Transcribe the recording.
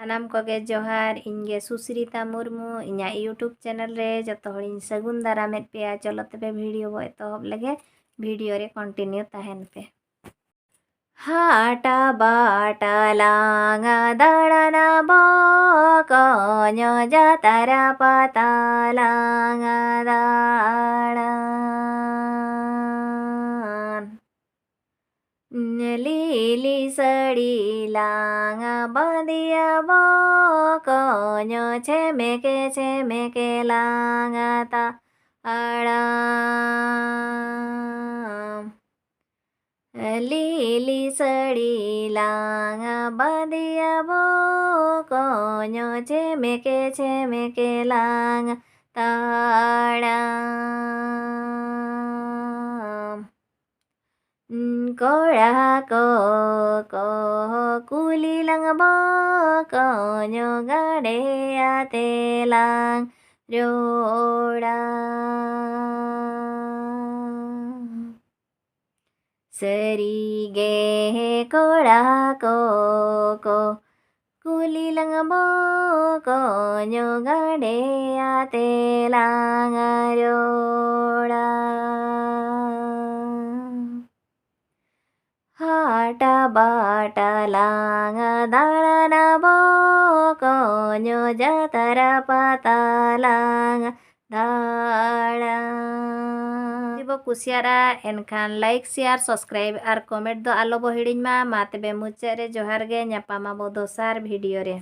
सानाम कोगे जोहार इनगे सुश्रिता मुर्मू इन्या YouTube channel रे जतो हड़िन सगुन दारामेद पेया। चलो तबे वीडियो बो एतोहब लगे वीडियो रे कंटिन्यू तहन पे। हाटा बाटा लांगा दाड़ाना बकन्यो जातारा पाता लांगा दाड़ान लीली सड़ी लांगा बंदिया बकन्यो छेमेके लांगा ताड़ाम लीली सड़ी लांगा बंदिया बकन्यो छेमेके लांगा ताड़ाम कोड़ा को कुली लंग बकन्यो गाड़े आते लांग रोड़ा सरी गे कोड़ा को कुली लंग बकन्यो गाड़े आते लांग रोड़ा हाटा बाटा लांगा दाड़ाना बकन्यो जातारा पाता लांगा दाड़ा बो कुसियारा एनखान लाइक शेयर सब्सक्राइब और कमेंट दो आलो बो हिड़िन मा तबे मुचाद रे जोहार गे। ᱧᱟᱯᱟᱢ ᱟᱵᱚ ᱫᱚᱥᱟᱨ भिडियो रे।